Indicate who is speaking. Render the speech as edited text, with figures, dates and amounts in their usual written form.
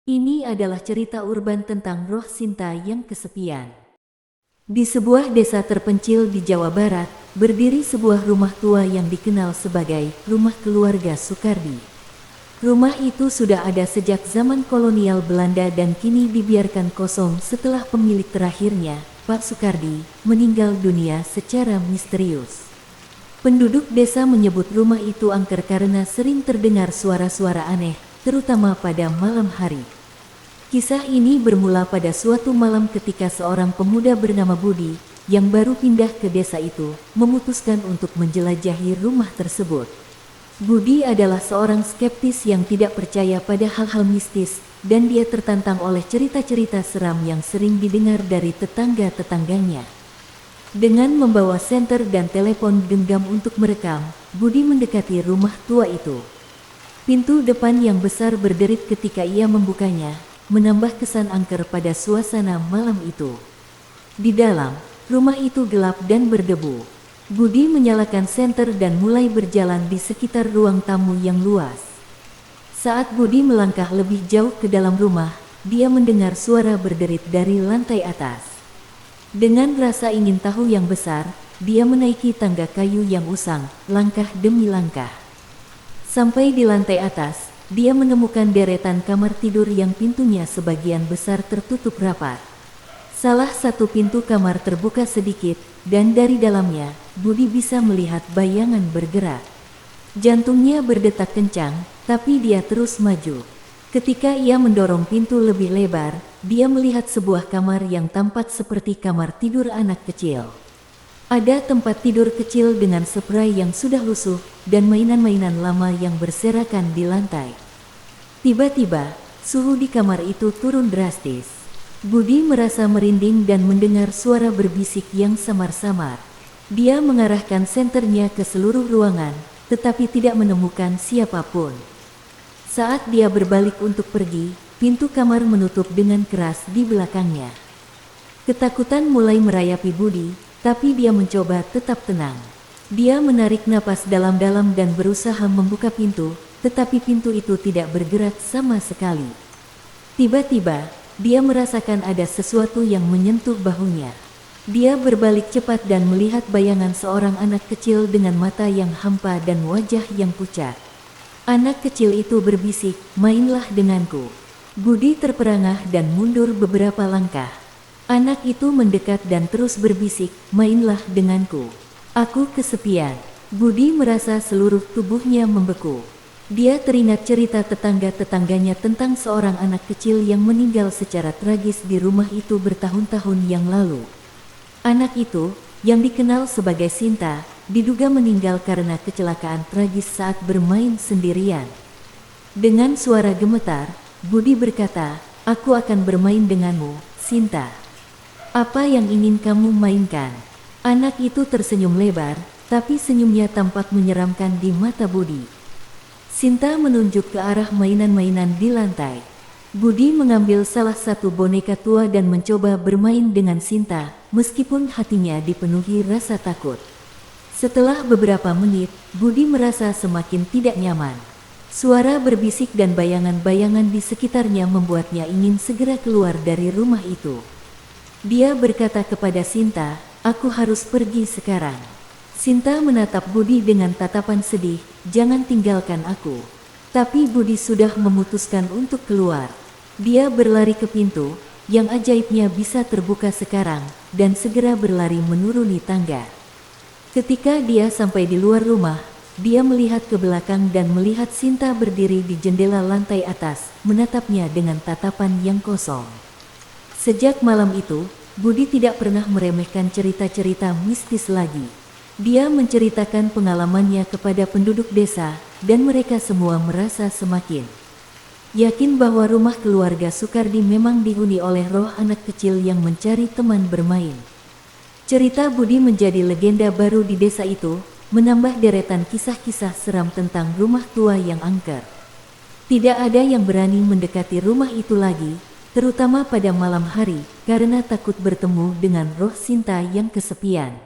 Speaker 1: Ini adalah cerita urban tentang roh Sinta yang kesepian. Di sebuah desa terpencil di Jawa Barat, berdiri sebuah rumah tua yang dikenal sebagai rumah keluarga Soekardi. Rumah itu sudah ada sejak zaman kolonial Belanda dan kini dibiarkan kosong setelah pemilik terakhirnya, Pak Soekardi, meninggal dunia secara misterius. Penduduk desa menyebut rumah itu angker karena sering terdengar suara-suara aneh, terutama pada malam hari. Kisah ini bermula pada suatu malam ketika seorang pemuda bernama Budi, yang baru pindah ke desa itu, memutuskan untuk menjelajahi rumah tersebut. Budi adalah seorang skeptis yang tidak percaya pada hal-hal mistis, dan dia tertantang oleh cerita-cerita seram yang sering didengar dari tetangga-tetangganya. Dengan membawa senter dan telepon genggam untuk merekam, Budi mendekati rumah tua itu. Pintu depan yang besar berderit ketika ia membukanya, menambah kesan angker pada suasana malam itu. Di dalam, rumah itu gelap dan berdebu. Budi menyalakan senter dan mulai berjalan di sekitar ruang tamu yang luas. Saat Budi melangkah lebih jauh ke dalam rumah, dia mendengar suara berderit dari lantai atas. Dengan rasa ingin tahu yang besar, dia menaiki tangga kayu yang usang, langkah demi langkah. Sampai di lantai atas, dia menemukan deretan kamar tidur yang pintunya sebagian besar tertutup rapat. Salah satu pintu kamar terbuka sedikit, dan dari dalamnya, Budi bisa melihat bayangan bergerak. Jantungnya berdetak kencang, tapi dia terus maju. Ketika ia mendorong pintu lebih lebar, dia melihat sebuah kamar yang tampak seperti kamar tidur anak kecil. Ada tempat tidur kecil dengan spray yang sudah lusuh, dan mainan-mainan lama yang berserakan di lantai. Tiba-tiba, suhu di kamar itu turun drastis. Budi merasa merinding dan mendengar suara berbisik yang samar-samar. Dia mengarahkan senternya ke seluruh ruangan, tetapi tidak menemukan siapapun. Saat dia berbalik untuk pergi, pintu kamar menutup dengan keras di belakangnya. Ketakutan mulai merayapi Budi, tapi dia mencoba tetap tenang. Dia menarik napas dalam-dalam dan berusaha membuka pintu, tetapi pintu itu tidak bergerak sama sekali. Tiba-tiba, dia merasakan ada sesuatu yang menyentuh bahunya. Dia berbalik cepat dan melihat bayangan seorang anak kecil dengan mata yang hampa dan wajah yang pucat. Anak kecil itu berbisik, "Mainlah denganku." Budi terperangah dan mundur beberapa langkah. Anak itu mendekat dan terus berbisik, "Mainlah denganku. Aku kesepian." Budi merasa seluruh tubuhnya membeku. Dia teringat cerita tetangga-tetangganya tentang seorang anak kecil yang meninggal secara tragis di rumah itu bertahun-tahun yang lalu. Anak itu, yang dikenal sebagai Sinta, diduga meninggal karena kecelakaan tragis saat bermain sendirian. Dengan suara gemetar, Budi berkata, "Aku akan bermain denganmu, Sinta. Apa yang ingin kamu mainkan?" Anak itu tersenyum lebar, tapi senyumnya tampak menyeramkan di mata Budi. Sinta menunjuk ke arah mainan-mainan di lantai. Budi mengambil salah satu boneka tua dan mencoba bermain dengan Sinta, meskipun hatinya dipenuhi rasa takut. Setelah beberapa menit, Budi merasa semakin tidak nyaman. Suara berbisik dan bayangan-bayangan di sekitarnya membuatnya ingin segera keluar dari rumah itu. Dia berkata kepada Sinta, "Aku harus pergi sekarang." Sinta menatap Budi dengan tatapan sedih, "Jangan tinggalkan aku." Tapi Budi sudah memutuskan untuk keluar. Dia berlari ke pintu, yang ajaibnya bisa terbuka sekarang, dan segera berlari menuruni tangga. Ketika dia sampai di luar rumah, dia melihat ke belakang dan melihat Sinta berdiri di jendela lantai atas, menatapnya dengan tatapan yang kosong. Sejak malam itu, Budi tidak pernah meremehkan cerita-cerita mistis lagi. Dia menceritakan pengalamannya kepada penduduk desa, dan mereka semua merasa semakin yakin bahwa rumah keluarga Soekardi memang dihuni oleh roh anak kecil yang mencari teman bermain. Cerita Budi menjadi legenda baru di desa itu, menambah deretan kisah-kisah seram tentang rumah tua yang angker. Tidak ada yang berani mendekati rumah itu lagi, terutama pada malam hari, karena takut bertemu dengan roh Sinta yang kesepian.